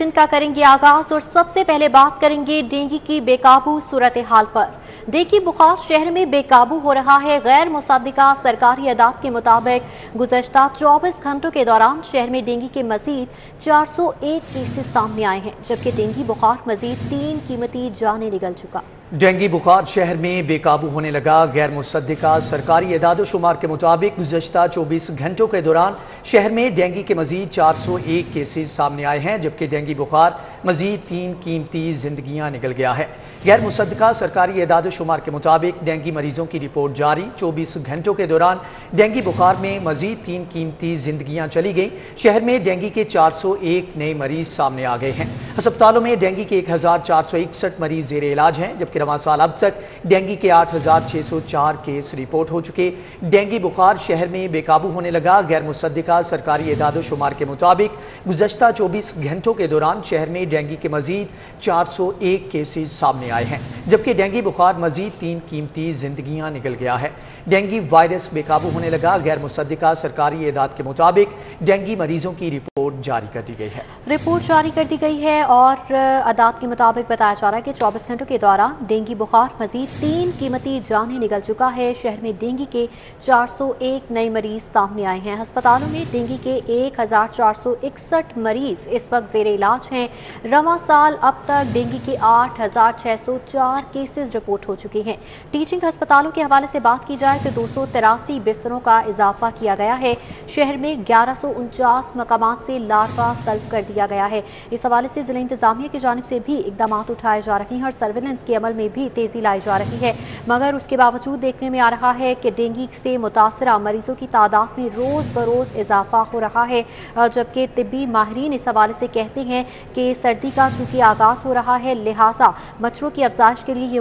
का करेंगे आगाज और सबसे पहले बात करेंगे डेंगू की बेकाबू सूरत हाल पर। डेंगू बुखार शहर में बेकाबू हो रहा है। गैर मुसद्दिका सरकारी अदाद के मुताबिक गुज़श्ता 24 घंटों के दौरान शहर में डेंगू के मजीद 401 केसेस सामने आए हैं, जबकि डेंगू बुखार मजीद 3 कीमती जाने निकल चुका। डेंगू बुखार शहर में बेकाबू होने लगा। गैर मुसद्दिका सरकारी एदाद-ओ-शुमार के मुताबिक गुज़श्ता 24 घंटों के दौरान शहर में डेंगू के मजीद 401 केसेस सामने आए हैं, जबकि डेंगू बुखार मजीद 3 कीमती जिंदगियां निकल गया है। गैर मुसद्दिका सरकारी एदाद-ओ-शुमार के मुताबिक डेंगू मरीजों की रिपोर्ट जारी। 24 घंटों के दौरान डेंगू बुखार में मजीद 3 कीमती जिंदगियां चली गई। शहर में डेंगू के 401 नए मरीज सामने आ गए हैं। अस्पतालों में डेंगू के 1461 मरीज ज़ेर इलाज हैं, जबकि रवां साल अब तक डेंगू के 8604 केस रिपोर्ट हो चुके। डेंगू बुखार शहर में बेकाबू होने लगा। गैर मुसद्दिका सरकारी एदाद-ओ-शुमार के मुताबिक गुज़श्ता 24 घंटों के दौरान शहर में डेंगू के मजीद 401 केसेस सामने आए हैं, जबकि डेंगू बुखार मजीद 3 कीमती जिंदगियां निकल गया है। डेंगू वायरस बेकाबू होने लगा। गैर मुसद्दिका सरकारी एदाद के मुताबिक डेंगू मरीजों की रिपोर्ट जारी कर दी गई है। रिपोर्ट जारी कर दी गई है और अदाद के मुताबिक बताया जा रहा है कि 24 घंटों के दौरान डेंगू बुखार मजीद 3 कीमती जाने निकल चुका है। शहर में डेंगू के 401 नए मरीज सामने आए हैं। अस्पतालों में डेंगू के 1461 मरीज इस वक्त ज़ेर इलाज हैं। रवां साल अब तक डेंगू के 8604 केसेस रिपोर्ट हो चुके हैं। टीचिंग अस्पतालों के हवाले से बात की जाए तो 283 बिस्तरों का इजाफा किया गया है। शहर में 1149 मकामात से लार्वा तल्फ कर दिया गया है। इस हवाले से जिला इंतजामिया की जानिब से भी इकदाम उठाए जा रहे हैं और सर्विलेंस के अमल में भी तेजी लाई जा रही है, मगर उसके बावजूद देखने में आ रहा है कि डेंगू से मुतासरा मरीजों की तादाद में रोज़ बरोज़ इजाफा हो रहा है। जबकि तिब्बी माहिरीन इस हवाले से कहते हैं कि सर्दी का चूँकि आगाज़ हो रहा है, लिहाजा मच्छरों की अफजाइश के लिए ये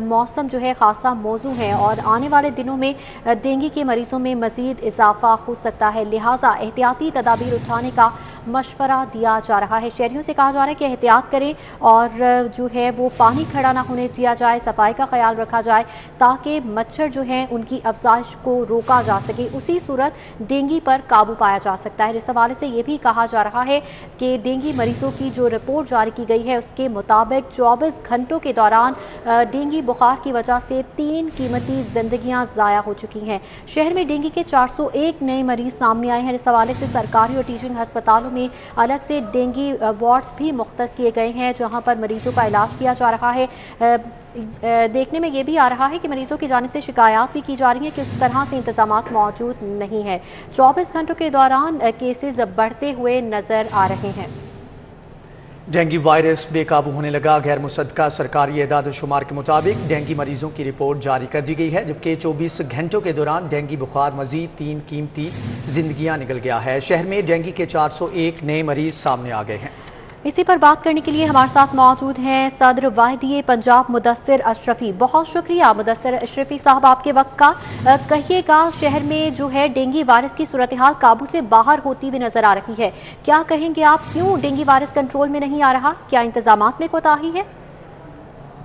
मौसम जो है खासा मौजू है और आने वाले दिनों में डेंगू के मरीजों में मजीद इजाफा हो सकता है। लिहाजा एहतियाती तदाबीर उठाने का मशवरा दिया जा रहा है। शहरियों से कहा जा रहा है कि एहतियात करें और जो है वो पानी खड़ा ना होने दिया जाए, सफाई का ख्याल रखा जाए ताकि मच्छर जो है उनकी अफजाइश को रोका जा सके। उसी सूरत डेंगू पर काबू पाया जा सकता है। इस हवाले से ये भी कहा जा रहा है कि डेंगू मरीजों की जो रिपोर्ट जारी की गई है उसके मुताबिक 24 घंटों के दौरान डेंगू बुखार की वजह से 3 कीमती जिंदगियां ज़ाया हो चुकी हैं। शहर में डेंगू के 401 नए मरीज सामने आए हैं। इस हवाले से सरकारी और टीचिंग अस्पतालों में अलग से डेंगू वार्ड्स भी मुख्तस किए गए हैं, जहां पर मरीजों का इलाज किया जा रहा है। देखने में ये भी आ रहा है कि मरीजों की जानिब से शिकायत भी की जा रही है कि उस तरह से इंतजामात मौजूद नहीं है। 24 घंटों के दौरान केसेस बढ़ते हुए नजर आ रहे हैं। डेंगू वायरस बेकाबू होने लगा। गैर मुसद्दिका सरकारी एदाद-ओ-शुमार के मुताबिक डेंगू मरीजों की रिपोर्ट जारी कर दी गई है, जबकि 24 घंटों के दौरान डेंगू बुखार मजीद 3 कीमती जिंदगियां निकल गया है। शहर में डेंगू के 401 नए मरीज सामने आ गए हैं। इसी पर बात करने के लिए हमारे साथ मौजूद हैं सदर वाहिदिये पंजाब मुदस्सिर अशरफी। बहुत शुक्रिया मुदस्सिर अशरफी साहब आपके वक्त का। कहिएगा, शहर में जो है डेंगू वायरस की सूरत हाल काबू से बाहर होती हुई नजर आ रही है, क्या कहेंगे आप, क्यों डेंगू वायरस कंट्रोल में नहीं आ रहा? क्या इंतजामात में कोताही है?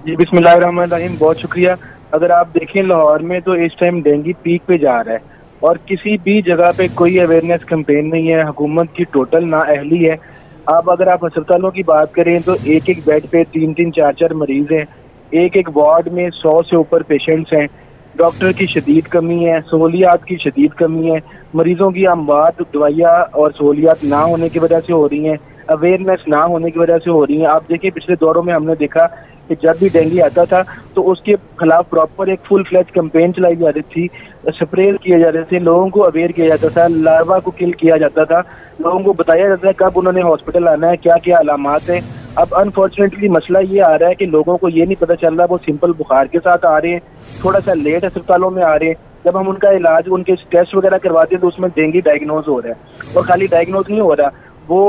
जी बिस्मिल्लाहिर्रहमानिर्रहीम, बहुत शुक्रिया। अगर आप देखें लाहौर में तो इस टाइम डेंगू पीक पे जा रहा है और किसी भी जगह पे कोई अवेयरनेस कैंपेन नहीं है। हुकूमत की टोटल नाअहली है। अब अगर आप अस्पतालों की बात करें तो एक एक बेड पे 3-3, 4-4 मरीज हैं। एक एक वार्ड में 100 से ऊपर पेशेंट्स हैं। डॉक्टर की शदीद कमी है, सहूलियात की शदीद कमी है। मरीजों की अमवात दवाइयाँ और सहूलियात ना होने की वजह से हो रही हैं, अवेयरनेस ना होने की वजह से हो रही हैं। आप देखिए पिछले दौरों में हमने देखा कि जब भी डेंगू आता था तो उसके खिलाफ प्रॉपर एक फुल फ्लैज कैंपेन चलाई जा रही थी, स्प्रे किए जा रहे थे, लोगों को अवेयर किया जाता था, लार्वा को किल किया जाता था, लोगों को बताया जाता है कब उन्होंने हॉस्पिटल आना है, क्या क्या अलामात है। अब अनफॉर्चुनेटली मसला ये आ रहा है कि लोगों को ये नहीं पता चल रहा, वो सिंपल बुखार के साथ आ रहे हैं, थोड़ा सा लेट अस्पतालों में आ रहे हैं। जब हम उनका इलाज, उनके टेस्ट वगैरह करवाते हैं तो उसमें डेंगू डायग्नोज हो रहा है और खाली डायग्नोज नहीं हो रहा, वो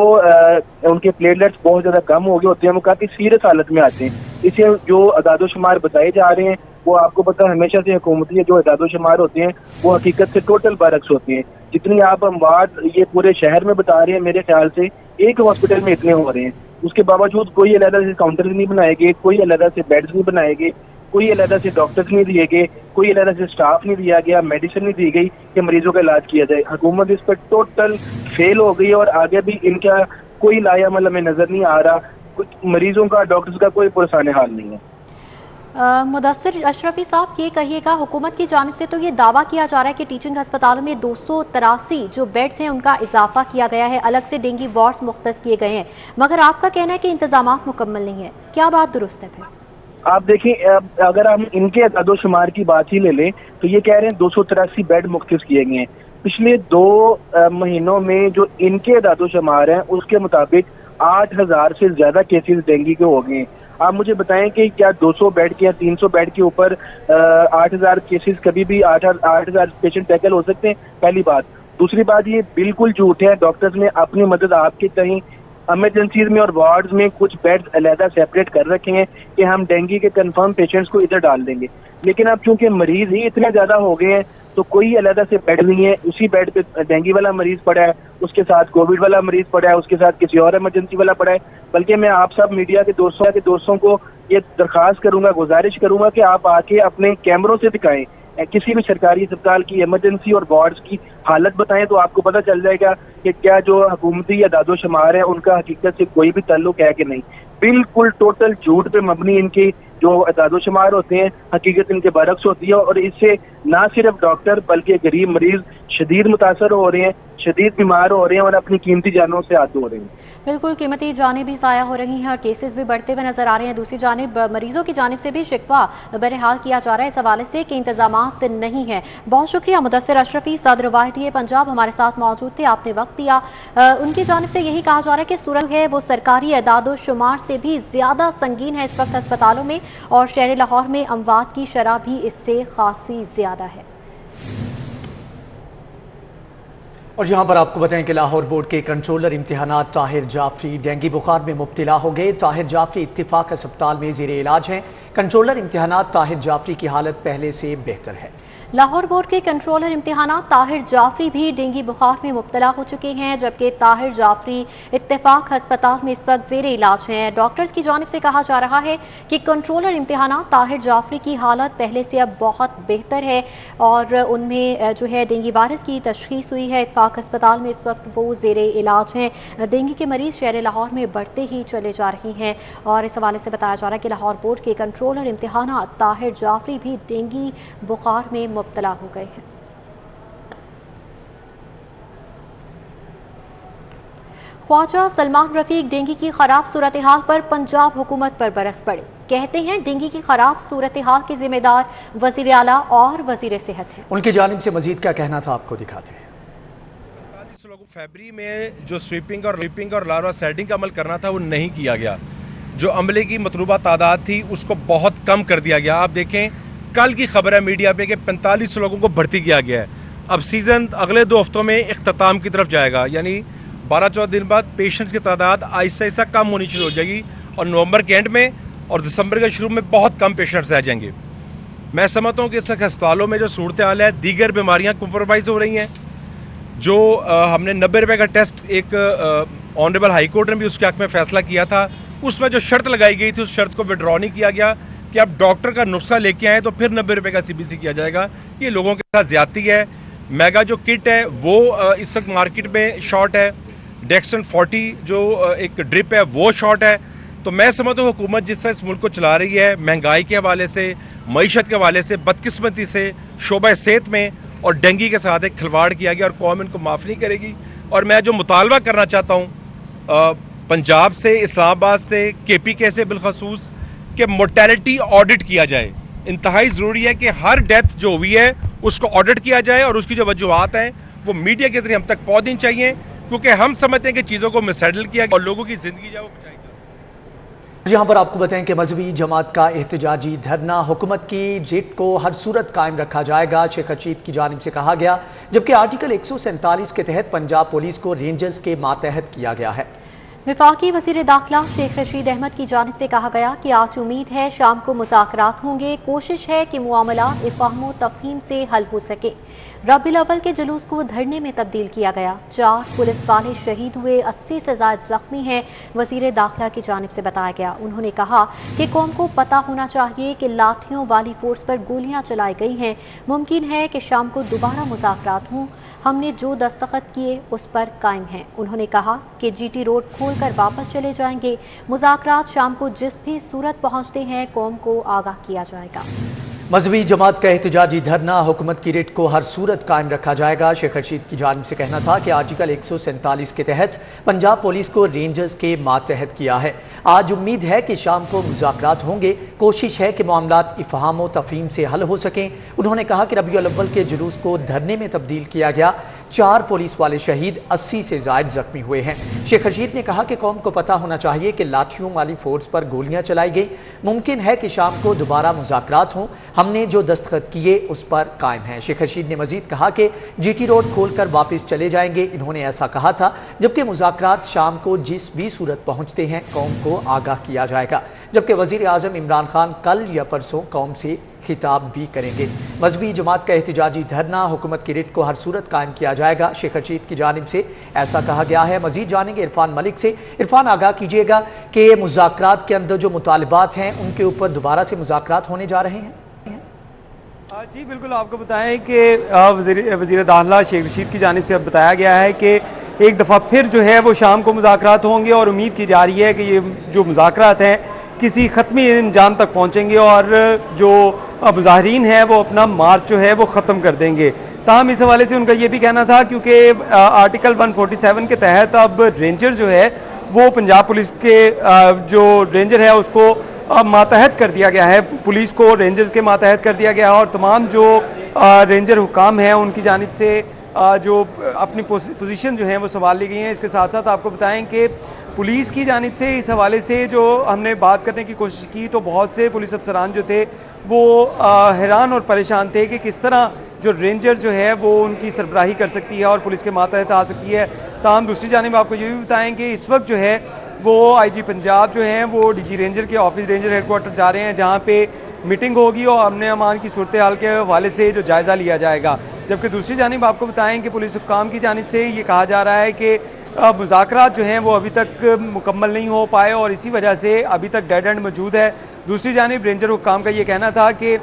उनके प्लेटलेट्स बहुत ज़्यादा कम हो गए होते हैं, वो काफ़ी सीरियस हालत में आते हैं। इसे जो अदाद-ओ-शुमार बताए जा रहे हैं वो आपको पता है हमेशा से हुकूमती जो अदाद-ओ-शुमार होते हैं वो हकीकत से टोटल बरक्स होते हैं। जितनी आप अमवात ये पूरे शहर में बता रहे हैं, मेरे ख्याल से एक हॉस्पिटल में इतने हो रहे हैं। उसके बावजूद कोई अलग से काउंटर नहीं बनाए गए, कोई अलग से बेड्स नहीं बनाए गए, कोई अलग से डॉक्टर्स नहीं दिए गए, कोई अलग से स्टाफ नहीं दिया गया, मेडिसिन नहीं दी गई कि मरीजों का इलाज किया जाए। हुकूमत इस पर टोटल फेल हो गई और आगे भी इनका कोई लायामल हमें नजर नहीं आ रहा। कुछ मरीजों का, डॉक्टर्स का कोई पुरसाने हाल नहीं है। मुदस्सिर अशरफी साहब, ये कहिएगा, हुकूमत की जानिब से तो ये दावा किया जा रहा है कि टीचिंग अस्पतालों में 283 जो बेड्स हैं उनका इजाफा किया गया है, अलग से डेंगू वार्ड्स मुख्तस किए गए हैं, मगर आपका कहना है कि इंतजाम मुकम्मल नहीं है। क्या बात दुरुस्त है फिर? आप देखें, अगर हम इनके अदादोशुमार की बात ही ले लें तो ये कह रहे हैं 283 बेड मुख्तस किए गए हैं। पिछले 2 महीनों में जो इनके अदादोशुमार हैं उसके मुताबिक 8000 से ज्यादा केसेस डेंगू के हो गए हैं। आप मुझे बताएं कि क्या 200 बेड के या 300 बेड के ऊपर 8000 केसेस, कभी भी 8000 पेशेंट टैकल हो सकते हैं? पहली बात। दूसरी बात, ये बिल्कुल झूठ है। डॉक्टर्स ने अपनी मदद आपके कहीं इमरजेंसीज में और वार्ड्स में कुछ बेड्स अलहदा सेपरेट कर रखे हैं कि हम डेंगू के कंफर्म पेशेंट्स को इधर डाल देंगे, लेकिन अब चूंकि मरीज ही इतने ज्यादा हो गए हैं तो कोई अलहदा से बेड नहीं है। उसी बेड पे डेंगू वाला मरीज पड़ा है, उसके साथ कोविड वाला मरीज पड़ा है, उसके साथ किसी और इमरजेंसी वाला पड़ा है। बल्कि मैं आप सब मीडिया के दोस्तों को ये दरखास्त करूंगा, गुजारिश करूंगा कि आप आके अपने कैमरों से दिखाएं, किसी भी सरकारी अस्पताल की इमरजेंसी और वार्ड्स की हालत बताएं, तो आपको पता चल जाएगा कि क्या जो हुकूमती अदादोशुमार है उनका हकीकत से कोई भी ताल्लुक है कि नहीं। बिल्कुल टोटल झूठ पे मबनी इनकी जो अदादोशुमार होते हैं, हकीकत इनके बरक्स होती है। और इससे ना सिर्फ डॉक्टर बल्कि गरीब मरीज शदीद मुतासर हो रहे हैं, शदीद बीमार हो रहे हैं और अपनी कीमती जानों से आतू हो रहे हैं। बिल्कुल, कीमती जानें भी ज़ाया हो रही हैं और केसेस भी बढ़ते हुए नजर आ रहे हैं। दूसरी जानिब मरीजों की जानिब से भी शिकवा बहरहाल किया जा रहा है इस हवाले से कि इंतजामात नहीं है। बहुत शुक्रिया मुदस्सिर अशरफी, सदर YTA पंजाब, हमारे साथ मौजूद थे, आपने वक्त दिया। उनकी जानिब से यही कहा जा रहा है कि सूरत है वो सरकारी अदादोशुमार से भी ज़्यादा संगीन है इस वक्त अस्पतालों में, और शहर लाहौर में अमवात की शरह भी इससे खासी ज़्यादा है। और यहाँ पर आपको बताएं कि लाहौर बोर्ड के कंट्रोलर इम्तिहानात ताहिर जाफरी डेंगू बुखार में मुब्तला हो गए। ताहिर जाफरी इत्तिफाक अस्पताल में ज़ेरे इलाज हैं। कंट्रोलर इम्तिहानात ताहिर जाफरी की हालत पहले से बेहतर है। लाहौर बोर्ड के कंट्रोलर इम्तिहानात ताहिर जाफरी भी डेंगू बुखार में मुब्तला हो चुके हैं, जबकि ताहिर जाफरी इत्तेफाक अस्पताल में इस वक्त ज़ेरे इलाज हैं। डॉक्टर्स की जानिब से कहा जा रहा है कि कंट्रोलर इम्तिहानात ताहिर जाफरी की हालत पहले से अब बहुत बेहतर है और उनमें जो है डेंगू वायरस की तशखीस हुई है। इत्तेफाक अस्पताल में इस वक्त वो ज़ेरे इलाज हैं। डेंगू के मरीज़ शहर लाहौर में बढ़ते ही चले जा रहे हैं और इस हवाले से बताया जा रहा है कि लाहौर बोर्ड के कंट्रोलर इम्तिहानात ताहिर जाफरी भी डेंगू बुखार में मुब्तला हो गए हैं। ख्वाजा सलमान रफीक डेंगू की खराब सूरत हाल पर पंजाब हुकूमत पर बरस पड़े। कहते हैं डेंगू की खराब सूरत हाल के जिम्मेदार वजीर आला और वजीर सेहत हैं। उनकी जानिब से मजीद क्या कहना था, आपको दिखाते हैं। फरवरी में जो स्वीपिंग और लार्वा सेटिंग का अमल करना था वो नहीं किया गया। जो अमले की मतलूबा तादाद थी उसको बहुत कम कर दिया गया। आप देखें, कल की खबर है मीडिया पे कि 45 लोगों को भर्ती किया गया है। अब सीज़न अगले 2 हफ्तों में इख्तिताम की तरफ जाएगा, यानी 12-14 दिन बाद पेशेंट्स की तादाद आहिस्ता आहिस्ता कम होनी शुरू हो जाएगी और नवंबर के एंड में और दिसंबर के शुरू में बहुत कम पेशेंट्स आ जाएंगे। मैं समझता हूँ कि इस अस्पतालों में जो सूरत हाल है, दीगर बीमारियाँ कॉम्प्रोमाइज़ हो रही हैं। जो हमने 90 रुपये का टेस्ट एक ऑनरेबल हाई कोर्ट ने भी उसके हक़ में फ़ैसला किया था, उसमें जो शर्त लगाई गई थी उस शर्त को विड्रॉ नहीं किया गया कि आप डॉक्टर का नुस्खा लेके आए तो फिर 90 रुपये का CBC किया जाएगा। ये लोगों के साथ ज़्यादती है। मेगा जो किट है वो इस वक्त मार्केट में शॉर्ट है। डेक्सन 40 जो एक ड्रिप है वो शॉर्ट है। तो मैं समझता हूँ हुकूमत जिस तरह इस मुल्क को चला रही है, महंगाई के हवाले से, मईशत के हवाले से, बदकिस्मती से, शोबा सेहत में और डेंगू के साथ एक खिलवाड़ किया गया और कौम इनको माफ़ नहीं करेगी। और मैं जो मुतालबा करना चाहता हूँ पंजाब से, इस्लामाबाद से, KPK से बिलखसूस कि मोर्टेलिटी ऑडिट किया जाए। इंतहाई ज़रूरी है कि हर डेथ जो हुई है उसको ऑडिट किया जाए और उसकी जो वजूहात हैं वो मीडिया के जरिए हम तक पहुँचनी चाहिए, क्योंकि हम समझते हैं कि चीज़ों को मिसहैंडल किया और लोगों की ज़िंदगी जो है वो बचाई जाए। यहाँ पर आपको बताएं कि मजहबी जमात का एहतजाजी धरना हुकूमत की जिद को हर सूरत कायम रखा जाएगा, शेख रशीद की जानिब से कहा गया, जबकि आर्टिकल 147 के तहत पंजाब पुलिस को रेंजर्स के मातहत किया गया है। वफाकी वज़ीर दाखिला शेख रशीद अहमद की जानिब से कहा गया कि आज उम्मीद है शाम को मुज़ाकरात होंगे, कोशिश है कि मामला इफ़ाहम तफ़हीम से हल हो सके। रबीउल अव्वल के जुलूस को धरने में तब्दील किया गया। 4 पुलिस वाले शहीद हुए, 80 से ज़ायद ज़ख्मी हैं, वज़ीर दाखिला की जानिब से बताया गया। उन्होंने कहा कि कौम को पता होना चाहिए कि लाठियों वाली फोर्स पर गोलियाँ चलाई गई हैं। मुमकिन है कि शाम को दोबारा मुज़ाकरात हों। हमने जो दस्तखत किए उस पर कायम हैं। उन्होंने कहा कि GT रोड खोल खोलकर वापस चले जाएंगे। मुज़ाकरात शाम को जिस भी सूरत पहुंचते हैं कौम को आगाह किया जाएगा। मजहबी जमात का एहतजाजी धरना, हुकूमत की रिट को हर सूरत कायम रखा जाएगा। शेख रशीद की जानिब से कहना था कि आर्टिकल 147 के तहत पंजाब पुलिस को रेंजर्स के मातहत किया है। आज उम्मीद है कि शाम को मुज़ाकरात होंगे। कोशिश है कि मामलात इफ़हाम व तफ़हीम से हल हो सकें। उन्होंने कहा कि रबीउल अव्वल के जुलूस को धरने में तब्दील किया गया। 4 पुलिस वाले शहीद, 80 से ज़ायद जख्मी हुए हैं। शेख रशीद ने कहा कि कौम को पता होना चाहिए कि लाठियों वाली फोर्स पर गोलियां चलाई गई। मुमकिन है कि शाम को दोबारा मुज़ाकरात हों। हमने जो दस्तखत किए उस पर कायम है। शेख रशीद ने मजीद कहा कि GT रोड खोलकर वापस चले जाएंगे। इन्होंने ऐसा कहा था, जबकि मुज़ाकरात शाम को जिस भी सूरत पहुँचते हैं कौम को आगाह किया जाएगा। जबकि वज़ीर आज़म इमरान खान कल या परसों कौम से खिताब भी करेंगे। मजहबी जमात का एहतजाजी धरना, हुकूमत की रिट को हर सूरत कायम किया जाएगा। शेख रशीद की जानिब से ऐसा कहा गया है। मजीद जानेंगे इरफान मलिक से। इरफान, आगाह कीजिएगा कि मुज़ाकरात के अंदर जो मुतालिबात हैं उनके ऊपर दोबारा से मुज़ाकरात होने जा रहे हैं। जी बिल्कुल, आपको बताएं कि वज़ीर दाखिला शेख रशीद की जानिब से अब बताया गया है कि एक दफ़ा फिर जो है वो शाम को मुज़ाकरात होंगे और उम्मीद की जा रही है कि ये जो मुज़ाकरात हैं किसी ख़त्मी अंजाम तक पहुँचेंगे और जो मुज़ाहिरीन है वो अपना मार्च जो है वो ख़त्म कर देंगे। ताहम इस हवाले से उनका ये भी कहना था, क्योंकि आर्टिकल 147 के तहत अब रेंजर जो है वो पंजाब पुलिस के जो रेंजर है उसको मातहत कर दिया गया है। पुलिस को रेंजर्स के मातहत कर दिया गया है और तमाम जो रेंजर हुकाम हैं उनकी जानिब से जो अपनी पोजीशन जो है वो संभाल ली गई हैं। इसके साथ साथ आपको बताएं कि पुलिस की जानिब से इस हवाले से जो हमने बात करने की कोशिश की तो बहुत से पुलिस अफसरान जो थे वो हैरान और परेशान थे कि किस तरह जो रेंजर जो है वो उनकी सरबराही कर सकती है और पुलिस के मातहत आ सकती है। ताहम दूसरी जानिब आपको ये भी बताएं कि इस वक्त जो है वो IG पंजाब जो हैं वो DG रेंजर के ऑफिस रेंजर हेडक्वार्टर जा रहे हैं, जहाँ पे मीटिंग होगी और अमन अमान की सूरत हाल के हवाले से जो जायज़ा लिया जाएगा। जबकि दूसरी जानिब आपको बताएं कि पुलिस हुक्काम की जानिब से ये कहा जा रहा है कि मुज़ाकरात जो हैं वो अभी तक मुकम्मल नहीं हो पाए और इसी वजह से अभी तक डेड एंड मौजूद है। दूसरी जानिब रेंजर हुक्काम का ये कहना था कि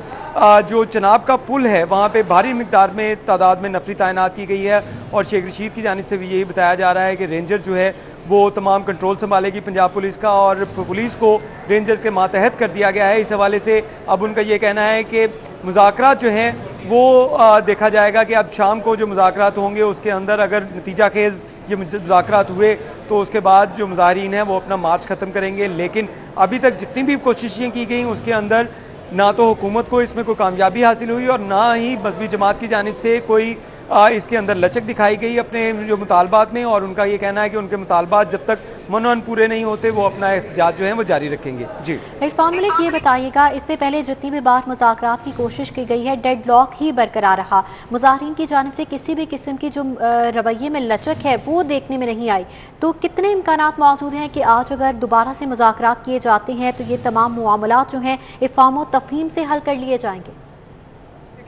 जो चनाब का पुल है वहाँ पे भारी मिकदार में तादाद में नफरी तैनात की गई है और शेख रशीद की जानिब से भी यही बताया जा रहा है कि रेंजर जो है वो तमाम कंट्रोल संभालेगी पंजाब पुलिस का और पुलिस को रेंजर्स के मातहत कर दिया गया है। इस हवाले से अब उनका ये कहना है कि मुज़ाकरात जो हैं वो देखा जाएगा कि अब शाम को जो मुज़ाकरात होंगे उसके अंदर अगर नतीजा खेज़ ये मुज़ाकरात हुए तो उसके बाद जो मुज़ाहिरीन हैं वो अपना मार्च ख़त्म करेंगे। लेकिन अभी तक जितनी भी कोशिशें की गई उसके अंदर ना तो हुकूमत को इसमें कोई कामयाबी हासिल हुई और ना ही मजहबी जमात की जानिब से कोई इसके अंदर लचक दिखाई गई अपने जो मुतालबात में। और उनका ये कहना है कि उनके मुतालबात जब तक मनोन पूरे नहीं होते वो अपना एहतजाज जो है वो जारी रखेंगे। जी इरफान मलिक, ये बताइएगा इससे पहले जितनी भी बार मुज़ाकरात की कोशिश की गई है डेडलॉक ही बरकरार रहा। मुज़ाहिरीन की जानिब से किसी भी किस्म की जो रवैये में लचक है वो देखने में नहीं आई। तो कितने इम्कानात मौजूद हैं कि आज अगर दोबारा से मुज़ाकरात किए जाते हैं तो ये तमाम मामलात जो हैं इफ़हाम व तफ़हीम से हल कर लिए जाएंगे?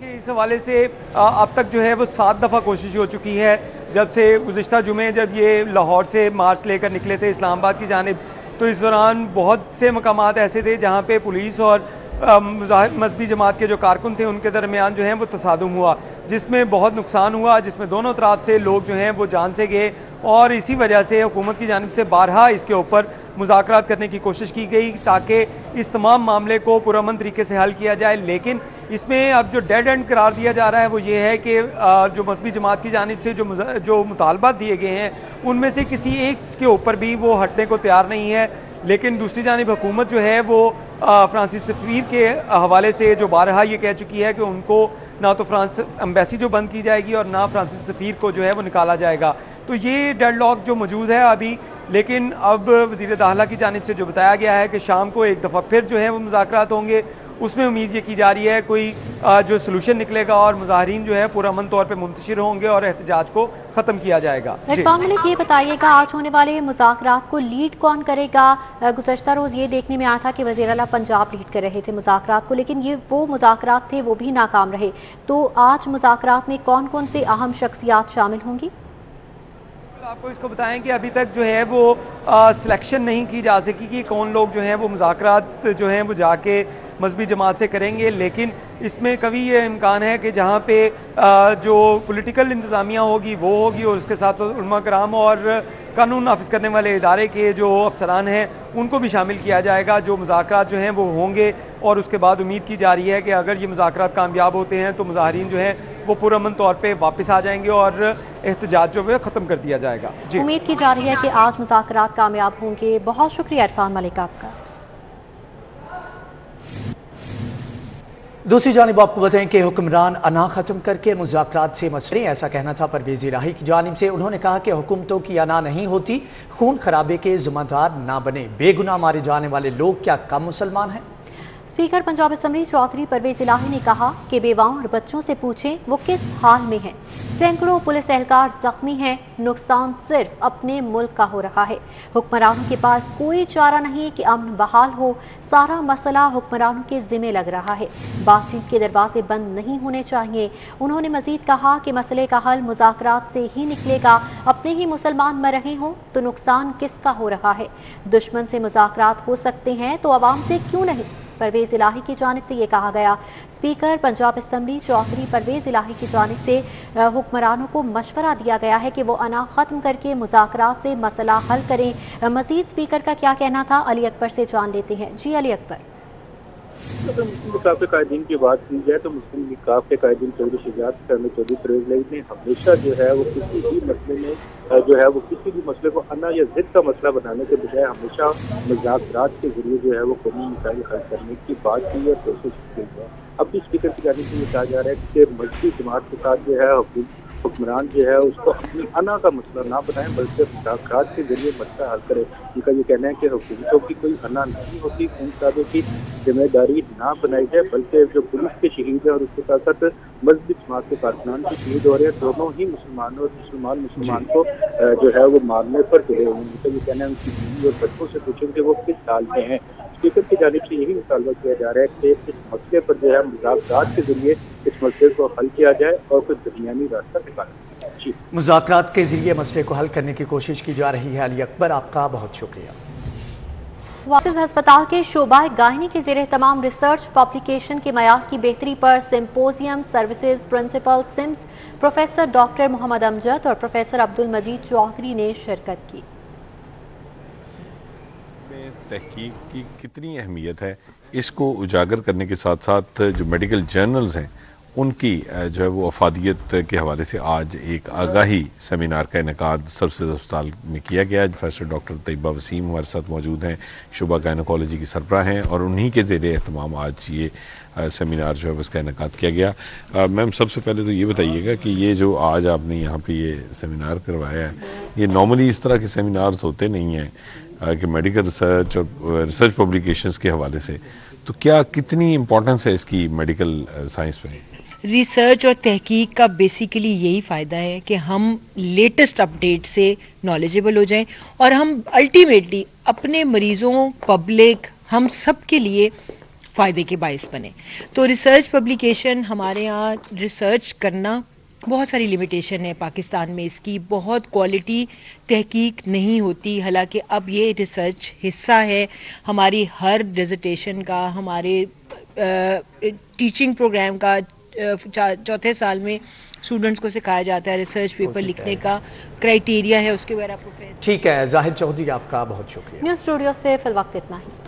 इस हवाले से अब तक जो है वो 7 दफ़ा कोशिश हो चुकी है। जब से गुज़िश्ता जुमे जब ये लाहौर से मार्च लेकर निकले थे इस्लामाबाद की जानिब, तो इस दौरान बहुत से मकामात ऐसे थे जहाँ पे पुलिस और मजहबी जमात के जो कारकुन थे उनके दरमियान जो है वो तसादुम हुआ, जिसमें बहुत नुकसान हुआ, जिसमें दोनों तरफ से लोग जो हैं वो जान से गए और इसी वजह से हुकूमत की जानिब से बारहा इसके ऊपर मुज़ाकरात करने की कोशिश की गई ताकि इस तमाम मामले को पुरअमन तरीके से हल किया जाए। लेकिन इसमें अब जो डेड एंड करार दिया जा रहा है वो ये है कि जो मजहबी जमात की जानिब से जो मुतालबात दिए गए हैं उनमें से किसी एक के ऊपर भी वो हटने को तैयार नहीं है। लेकिन दूसरी जानिब हुकूमत जो है वो फ्रांसीसी सफ़ीर के हवाले से जो बारहा ये कह चुकी है कि उनको ना तो फ्रांस एम्बेसी जो बंद की जाएगी और ना फ्रांसीसी सफ़ीर को जो है वो निकाला जाएगा। तो ये डेडलॉक जो मौजूद है अभी, लेकिन अब वज़ीर दाखिला की जानिब से जो बताया गया है कि शाम को एक दफ़ा फिर जो है वो मुज़ाकरात होंगे, उसमें उम्मीद ये की जा रही है कोई जो सलूशन निकलेगा और मुज़ाहिरीन जो है पुरअमन तौर पे मुंतशिर होंगे और एहतजाज को ख़त्म किया जाएगा। इरफान मलिक, ये बताइएगा आज होने वाले मुज़ाकरात को लीड कौन करेगा? गुज़श्ता रोज़ ये देखने में आया था कि वज़ीर आला पंजाब लीड कर रहे थे मुज़ाकरात को, लेकिन ये वो मुज़ाकरात थे वो भी नाकाम रहे। तो आज मुज़ाकरात में कौन कौन से अहम शख्सियात शामिल होंगी? आपको इसको बताएं कि अभी तक जो है वो सिलेक्शन नहीं की जा सकी कि कौन लोग जो हैं वो मुज़ाकरात जो हैं वो जाके मजहबी जमात से करेंगे, लेकिन इसमें कभी ये इम्कान है कि जहाँ पे जो पॉलिटिकल इंतज़ामिया होगी वो होगी और उसके साथ उलमा कराम और कानून नाफिज करने वाले इदारे के जो अफसरान हैं उनको भी शामिल किया जाएगा। जो मुज़ाकरात जो हैं वो होंगे और उसके बाद उम्मीद की जा रही है कि अगर ये मुज़ाकरात कामयाब होते हैं तो मुज़ाहरीन जो हैं वो पुरअमन तौर पे वापस आ जाएंगे और एहतजाज जो है ख़त्म कर दिया जाएगा। जी, उम्मीद की जा रही है कि आज मुज़ाकरात कामयाब होंगे। बहुत शुक्रिया इरफान मलिक आपका। दूसरी जानिब आपको बताएं कि हुक्मरान अना ख़त्म करके मुज़ाकरात से मसले, ऐसा कहना था परवेज़ इलाही की जानिब से। उन्होंने कहा कि हुकूमतों की अना नहीं होती, खून खराबे के ज़िम्मेदार ना बने। बेगुनाह मारे जाने वाले लोग क्या कम मुसलमान हैं? स्पीकर पंजाब असम्बली चौधरी परवेज़ इलाही ने कहा कि बेवाओं और बच्चों से पूछें वो किस हाल में हैं। सैकड़ों पुलिस एहलकार जख्मी हैं, नुकसान सिर्फ अपने मुल्क का हो रहा है। हुक्मरानों के पास कोई चारा नहीं कि अमन बहाल हो, सारा मसला हुक्मरानों के जिम्मे लग रहा है। बातचीत के दरवाजे बंद नहीं होने चाहिए। उन्होंने मजीद कहा कि मसले का हल मुज़ाकरात से ही निकलेगा। अपने ही मुसलमान मर रहे हों तो नुकसान किसका हो रहा है? दुश्मन से मुज़ाकरात हो सकते हैं तो अवाम से क्यों नहीं? परवेज़ इलाही की जानिब से ये कहा गया। स्पीकर पंजाब असम्बली चौधरी परवेज़ इलाही की जानिब से हुक्मरानों को मशवरा दिया गया है कि वो अना ख़त्म करके मुज़ाकरात से मसला हल करें। मज़ीद स्पीकर का क्या कहना था, अली अकबर से जान लेते हैं। जी अली अकबर। अगर मुस्लिम लीग के कायदीन की बात की जाए तो मुस्लिम लीग के कायदीन चौधरी शजात चौधरी परवेज़ इलाही ने हमेशा जो है वो किसी भी मसले में जो है वो किसी भी मसले को अना या जिद का मसला बनाने के बजाय हमेशा मुज़ाकरात के जरिए जो है वो कौमी मसाइल हल करने की बात की है, कोशिश की है। अब भी स्पीकर की जानिब से ये कहा जा रहा है कि मजहबी जमात के साथ जो है हुक्मरान जो है उसको अपनी अना का मसला ना बनाएं बल्कि मुज़ाकरात के जरिए मसला हल करें। उनका ये कहना है कि हुकूमतों की कोई अना नहीं होती, खून खराबे की जिम्मेदारी ना बनाई जाए, बल्कि जो पुलिस के शहीद है और उसके साथ साथ मजहबी जमात के कारकुनान के शहीद हो रहे हैं, दोनों ही मुसलमान और मुसलमान को जो है वो मारने पर तुले हुए हैं। उनका ये कहना है उनकी बीवी और बच्चों से पूछें कि वो किस हाल में हैं। स्पीकर की जानिब से यही मुतालबा किया जा रहा है कि इस मसले पर जो है मुज़ाकरात के जरिए इस मसले को हल किया जाए और कोई दरमियानी रास्ता निकाला जाए। मुज़ाकरात के जरिए मसले को हल करने की कोशिश की जा रही है। अली अकबर, आपका बहुत शुक्रिया। वासिस अस्पताल के शोबाए गायनी के ज़ेरे तमाम रिसर्च पब्लिकेशन के मयार की बेहतरी पर symposium services principal SIMS professor doctor Mohammad Amjad और प्रोफेसर अब्दुल मजीद चौधरी ने शिरकत की। तहकीक की कितनी अहमियत है इसको उजागर करने के साथ साथ जो मेडिकल जर्नल्स हैं उनकी जो है वो अफादियत के हवाले से आज एक आगाही सेमिनार का इनेकाद सर्विसेज अस्पताल में किया गया। प्रोफेसर डॉक्टर तैयबा वसीम हमारे साथ मौजूद हैं, शुबा गायनोकोलॉजी की सरबराह हैं और उन्हीं के ज़ेरे एहतमाम आज ये सेमिनार जो है उसका इनेकाद किया गया। मैम, सबसे पहले तो ये बताइएगा कि ये जो आज आपने यहाँ पे ये सेमिनार करवाया है, ये नॉर्मली इस तरह के सेमिनार्स होते नहीं हैं कि मेडिकल रिसर्च और रिसर्च पब्लिकेशंस के हवाले से, तो क्या कितनी इम्पोर्टेंस है इसकी मेडिकल साइंस में? रिसर्च और तहकीक का बेसिकली यही फ़ायदा है कि हम लेटेस्ट अपडेट से नॉलेजेबल हो जाएं और हम अल्टीमेटली अपने मरीज़ों, पब्लिक, हम सब के लिए फ़ायदे के बायस बने। तो रिसर्च पब्लिकेशन हमारे यहाँ रिसर्च करना बहुत सारी लिमिटेशन है पाकिस्तान में, इसकी बहुत क्वालिटी तहकीक नहीं होती। हालांकि अब ये रिसर्च हिस्सा है हमारी हर डिसर्टेशन का, हमारे टीचिंग प्रोग्राम का। चौथे साल में स्टूडेंट्स को सिखाया जाता है रिसर्च पेपर लिखने का क्राइटेरिया है, उसके बारे में प्रोफेसर। ठीक है, जाहिद चौधरी, आपका बहुत शुक्रिया। न्यूज़ स्टूडियो से फिल वक्त इतना ही।